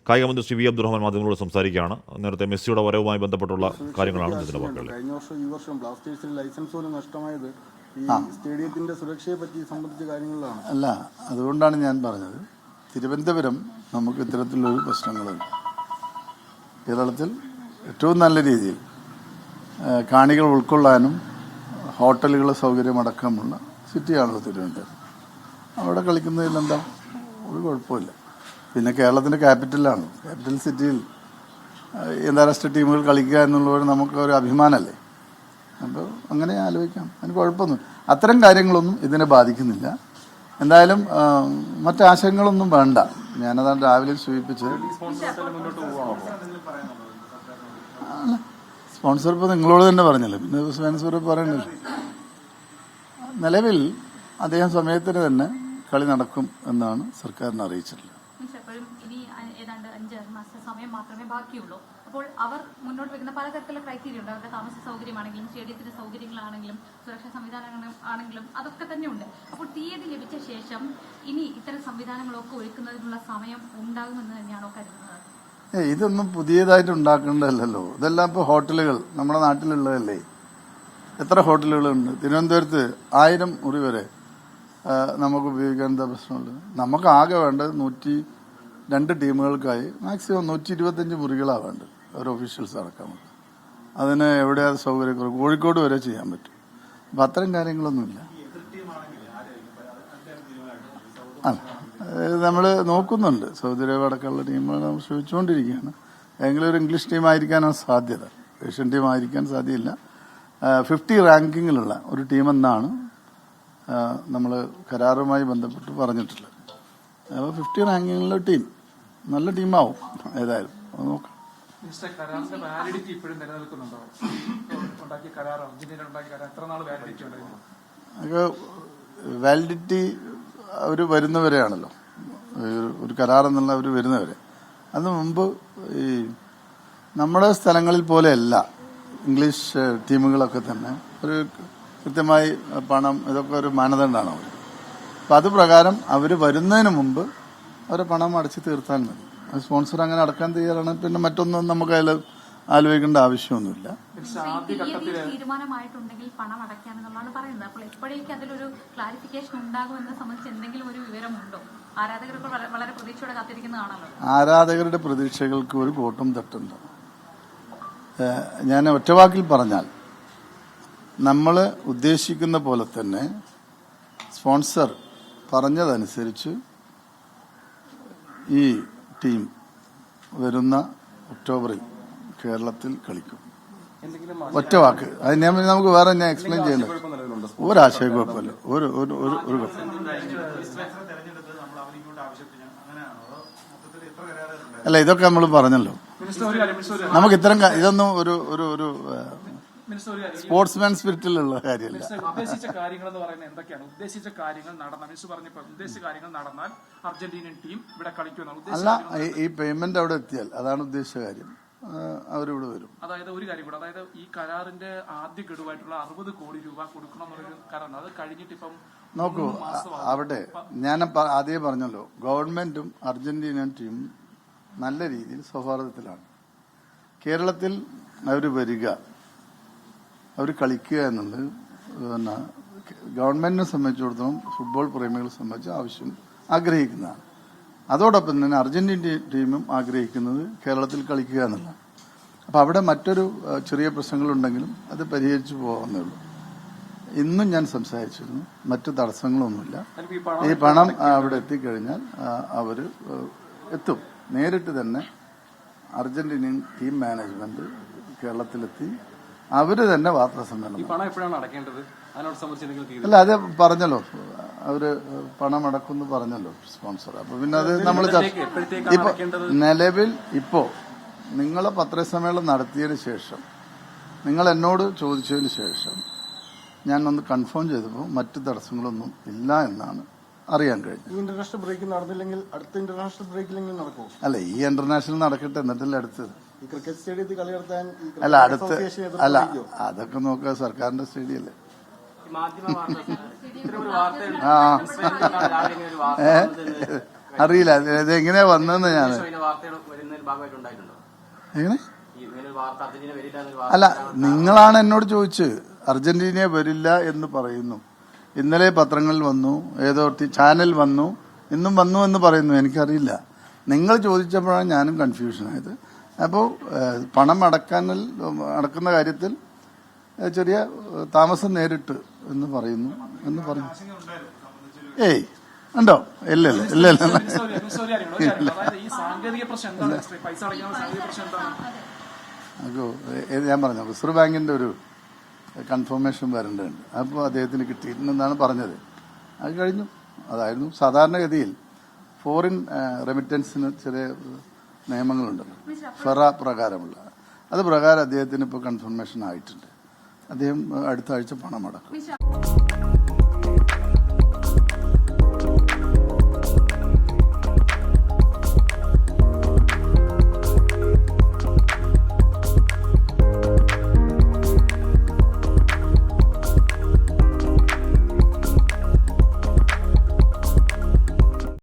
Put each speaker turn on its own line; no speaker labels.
കായികമന്ത്രി Shri V Abdurahman മാധ്യമങ്ങളോട് സംസാരിക്കുകയാണ്. നേരത്തെ മെസ്സിയുടെ വരവുമായി ബന്ധപ്പെട്ടുള്ള കാര്യങ്ങളാണ് ഇതിന്റെ വാക്കുകൾ.
കഴിഞ്ഞ വർഷം ഈ വർഷം ബ്ലാസ്റ്റേഴ്സിന് ലൈസൻസ് പോലും നഷ്ടമായത് ഈ സ്റ്റേഡിയത്തിന്റെ സുരക്ഷയെ പറ്റി സംബന്ധിച്ച കാര്യങ്ങളിലാണ്.
അല്ല, അതുകൊണ്ടാണ് ഞാൻ പറഞ്ഞത് തിരുവനന്തപുരം നമുക്ക് ഇത്തരത്തിലൊരു പ്രശ്നങ്ങളുണ്ട്. കേരളത്തിൽ ഏറ്റവും നല്ല രീതിയിൽ കാണികൾ ഉൾക്കൊള്ളാനും ഹോട്ടലുകൾ സൗകര്യമടക്കമുള്ള സിറ്റിയാണല്ലോ തിരുവനന്തപുരം. അവിടെ കളിക്കുന്നതിൽ എന്താ ഒരു കുഴപ്പമില്ല. പിന്നെ കേരളത്തിൻ്റെ ക്യാപിറ്റലാണ്. ക്യാപിറ്റൽ സിറ്റിയിൽ അന്താരാഷ്ട്ര ടീമുകൾ കളിക്കുക എന്നുള്ളത് നമുക്ക് ഒരു അഭിമാനമല്ലേ. അപ്പോൾ അങ്ങനെ ആലോചിക്കാം, അതിന് കുഴപ്പമൊന്നും. അത്തരം കാര്യങ്ങളൊന്നും ഇതിനെ ബാധിക്കുന്നില്ല. എന്തായാലും മറ്റാശയങ്ങളൊന്നും വേണ്ട. ഞാനതാണ് രാവിലെ സൂചിപ്പിച്ചത്. അല്ല, സ്പോൺസർ ഇപ്പോൾ നിങ്ങളോട് തന്നെ പറഞ്ഞല്ലോ, പിന്നെ സ്പോൺസർ പറയണ്ടല്ലോ. നിലവിൽ അദ്ദേഹം സമയത്തിന് തന്നെ കളി നടക്കും എന്നാണ് സർക്കാരിനെ അറിയിച്ചിട്ടുള്ളത്.
ഇനി ഏതാണ്ട് 5 മാസത്തെ സമയം മാത്രമേ ബാക്കിയുള്ളൂ. അപ്പോൾ അവർ മുന്നോട്ട് വെക്കുന്ന പലതരത്തിലുള്ള ക്രൈറ്റീരിയ ഉണ്ട്. അവരുടെ താമസ സൗകര്യമാണെങ്കിലും സ്റ്റേഡിയത്തിന്റെ സൗകര്യങ്ങളാണെങ്കിലും സുരക്ഷാ സംവിധാനങ്ങളാണെങ്കിലും അതൊക്കെ തന്നെയുണ്ട്. അപ്പോൾ തീയതി ലഭിച്ച ശേഷം ഇനി ഇത്തരം സംവിധാനങ്ങളൊക്കെ ഒരുക്കുന്നതിനുള്ള സമയം ഉണ്ടാകുമെന്ന് തന്നെയാണോ കരുതുന്നത്?
ഇതൊന്നും പുതിയതായിട്ട് ഉണ്ടാക്കേണ്ടതല്ലോ. ഇതെല്ലാം ഇപ്പോൾ ഹോട്ടലുകൾ നമ്മുടെ നാട്ടിലുള്ളതല്ലേ. എത്ര ഹോട്ടലുകളുണ്ട് തിരുവനന്തപുരത്ത്? 1000 മുറി വരെ നമുക്ക് ഉപയോഗിക്കാൻ എന്താ പ്രശ്നമുള്ളത്? നമുക്ക് ആകെ വേണ്ടത് 102 ടീമുകൾക്കായി മാക്സിമം 125 മുറികളാണ് വേണ്ടത്, ഒരു ഒഫീഷ്യൽസ് അടക്കം. അതിന് എവിടെയാ സൗകര്യക്കുറവ്? കോഴിക്കോട് വരെ ചെയ്യാൻ പറ്റും. അപ്പം അത്തരം കാര്യങ്ങളൊന്നുമില്ല. അല്ല, നമ്മൾ നോക്കുന്നുണ്ട്. സൗദി അറേബ്യ അടക്കമുള്ള ടീമുകൾ നമ്മൾ ശ്രമിച്ചുകൊണ്ടിരിക്കുകയാണ്. ഏതെങ്കിലും ഒരു ഇംഗ്ലീഷ് ടീമായിരിക്കാനാണ് സാധ്യത, ഏഷ്യൻ ടീം ആയിരിക്കാൻ സാധ്യതയില്ല. 50 റാങ്കിങ്ങിലുള്ള ഒരു ടീമെന്നാണ് നമ്മൾ കരാറുമായി ബന്ധപ്പെട്ട് പറഞ്ഞിട്ടുള്ളത്. അപ്പോൾ 50 റാങ്കിങ്ങിലുള്ള ടീം നല്ല ടീമാവും ഏതായാലും. അത് നോക്കാം. വാലിഡിറ്റി അവർ വരുന്നവരെയാണല്ലോ, ഒരു കരാർ എന്നുള്ള അവർ വരുന്നവരെ. അതിന് മുമ്പ് ഈ നമ്മുടെ സ്ഥലങ്ങളിൽ പോലെയല്ല ഇംഗ്ലീഷ് ടീമുകളൊക്കെ തന്നെ ഒരു കൃത്യമായി പണം ഇതൊക്കെ ഒരു മാനദണ്ഡമാണ് അവർ. അപ്പം അത് പ്രകാരം അവർ വരുന്നതിന് മുമ്പ് അവരെ പണം അടച്ച് തീർത്താൽ മതി. സ്പോൺസർ അങ്ങനെ അടക്കാൻ തയ്യാറാണ്. പിന്നെ മറ്റൊന്നും നമുക്ക് അതിൽ ആലോചിക്കേണ്ട ആവശ്യമൊന്നുമില്ല.
തീരുമാനമായിട്ടുണ്ടെങ്കിൽ പണം അടയ്ക്കാമെന്നുള്ളതാണ് പറയുന്നത്. അപ്പോൾ എപ്പോഴേക്കും അതിലൊരു ക്ലാരിഫിക്കേഷൻ ഉണ്ടാകുമെന്ന് സംബന്ധിച്ച് എന്തെങ്കിലും ഒരു വിവരമുണ്ടോ? ആരാധകർക്ക് വളരെ പ്രതീക്ഷയോടെ കാത്തിരിക്കുന്നതാണല്ലോ.
ആരാധകരുടെ പ്രതീക്ഷകൾക്ക് ഒരു കോട്ടം തട്ടുണ്ട്. ഞാൻ ഒറ്റവാക്കിൽ പറഞ്ഞാൽ നമ്മൾ ഉദ്ദേശിക്കുന്ന പോലെ തന്നെ സ്പോൺസർ പറഞ്ഞതനുസരിച്ച് ഈ ടീം വരുന്ന ഒക്ടോബറിൽ കേരളത്തിൽ കളിക്കും. ഒറ്റ വാക്ക് അത് നമുക്ക് വേറെ ഞാൻ എക്സ്പ്ലെയിൻ ചെയ്യേണ്ടത്. ഒരാശയക്കുഴപ്പമില്ല, ഒരു അല്ല, ഇതൊക്കെ നമ്മൾ പറഞ്ഞല്ലോ. നമുക്ക് ഇതൊന്നും ഒരു സ്പോർട്സ്മാൻ സ്പിരിറ്റിലുള്ള കാര്യമല്ല.
ഉദ്ദേശിച്ച കാര്യങ്ങൾ എന്ന് പറയുന്നത് എന്തൊക്കെയാണ്? ഉദ്ദേശിച്ച കാര്യങ്ങൾ നടന്നാൽ ഉദ്ദേശിച്ച കാര്യങ്ങൾ നടന്നാൽ അർജന്റീനൻ ടീം ഇവിടെ കളിക്കുമെന്നാണ്.
അല്ല, ഈ പേയ്മെന്റ് അവിടെ എത്തിയാൽ അതാണ് ഉദ്ദേശിച്ച കാര്യം, അവരിവിടെ വരും.
അതായത് ഒരു കാര്യം കൂടെ, അതായത് ഈ കരാറിന്റെ ആദ്യ ഗഡുവായിട്ടുള്ള 60 കോടി രൂപ കൊടുക്കണം എന്നൊരു കരാറാണ്. അത് കഴിഞ്ഞിട്ട് ഇപ്പം
നോക്കൂ, അവിടെ ഞാൻ ആദ്യമേ പറഞ്ഞല്ലോ, ഗവൺമെന്റും അർജന്റീനൻ ടീമും നല്ല രീതിയിൽ സൗഹാർദ്ദത്തിലാണ്. കേരളത്തിൽ അവർ വരിക, അവർ കളിക്കുക എന്നുള്ളത് പിന്നെ ഗവൺമെന്റിനെ സംബന്ധിച്ചിടത്തോളം ഫുട്ബോൾ പ്രേമികളെ സംബന്ധിച്ച് ആവശ്യം ആഗ്രഹിക്കുന്നതാണ്. അതോടൊപ്പം തന്നെ അർജന്റീന ടീമും ആഗ്രഹിക്കുന്നത് കേരളത്തിൽ കളിക്കുക എന്നുള്ളതാണ്. അപ്പം അവിടെ മറ്റൊരു ചെറിയ പ്രശ്നങ്ങളുണ്ടെങ്കിലും അത് പരിഹരിച്ചു പോകാവുന്നേ ഉള്ളൂ. ഇന്നും ഞാൻ സംസാരിച്ചിരുന്നു, മറ്റു തടസ്സങ്ങളൊന്നുമില്ല. ഈ പണം അവിടെ എത്തിക്കഴിഞ്ഞാൽ അവർ എത്തും. നേരിട്ട് തന്നെ അർജന്റീനിയൻ ടീം മാനേജ്മെന്റ് കേരളത്തിലെത്തി അവര് തന്നെ വാർത്താ സമ്മേളനം. അല്ല, അത് പറഞ്ഞല്ലോ, അവര് പണം അടക്കുമെന്ന് പറഞ്ഞല്ലോ സ്പോൺസർ. അപ്പൊ പിന്നെ അത് നമ്മൾ ഇപ്പൊ നിലവിൽ ഇപ്പോ നിങ്ങളെ പത്രസമ്മേളനം നടത്തിയതിന് ശേഷം, നിങ്ങൾ എന്നോട് ചോദിച്ചതിന് ശേഷം ഞാൻ ഒന്ന് കൺഫേം ചെയ്തപ്പോൾ മറ്റു തടസ്സങ്ങളൊന്നും ഇല്ല എന്നാണ് അറിയാൻ കഴിഞ്ഞു.
ഇന്റർനാഷണൽ ബ്രേക്ക് നടന്നില്ലെങ്കിൽ അടുത്ത ഇന്റർനാഷണൽ ബ്രേക്കിലെങ്കിൽ നടക്കുമോ?
അല്ല, ഈ ഇന്റർനാഷണൽ നടക്കട്ടെ, എന്നിട്ടല്ലേ അടുത്തത്.
ക്രിക്കറ്റ് സ്റ്റേഡിയത്തിൽ കളി നടത്താൻ
അല്ല അല്ല, അതൊക്കെ നോക്കുക, സർക്കാരിന്റെ സ്റ്റേഡിയം അല്ലേ. അറിയില്ല ഇത് എങ്ങനെയാ വന്നതെന്ന് ഞാൻ എങ്ങനെ അല്ല നിങ്ങളാണ് എന്നോട് ചോദിച്ചത്. അർജന്റീന വരില്ല എന്ന് പറയുന്നു. ഇന്നലെ പത്രങ്ങളിൽ വന്നു, ഏതോ ചാനൽ വന്നു, ഇന്നും വന്നു എന്ന് പറയുന്നു. എനിക്കറിയില്ല. നിങ്ങൾ ചോദിച്ചപ്പോഴാണ് ഞാനും കൺഫ്യൂഷനായത്. അപ്പോൾ പണം അടക്കുന്ന കാര്യത്തിൽ ചെറിയ താമസം നേരിട്ട് എന്ന് പറയുന്നു. ഏയ് ഉണ്ടോ? ഇല്ല
ഈ സാങ്കേതിക പ്രശ്നം എന്താണ്? പൈസ അടയ്ക്കാനുള്ള സാങ്കേതിക പ്രശ്നം എന്താണ്?
ഞാൻ പറഞ്ഞു റിസർവ് ബാങ്കിന്റെ ഒരു കൺഫർമേഷൻ വരേണ്ടതുണ്ട്. അപ്പോൾ അദ്ദേഹത്തിന് കിട്ടിയിട്ടുണ്ടെന്നാണ് പറഞ്ഞത്. അത് കഴിഞ്ഞു. അതായിരുന്നു സാധാരണഗതിയിൽ ഫോറിൻ റെമിറ്റൻസിന് ചെറിയ നിയമങ്ങളുണ്ടല്ലോ, ഫെറ പ്രകാരമുള്ള. അത് പ്രകാരം അദ്ദേഹത്തിന് ഇപ്പോൾ കൺഫർമേഷൻ ആയിട്ടുണ്ട്. അദ്ദേഹം അടുത്ത ആഴ്ച പണം അടക്കും.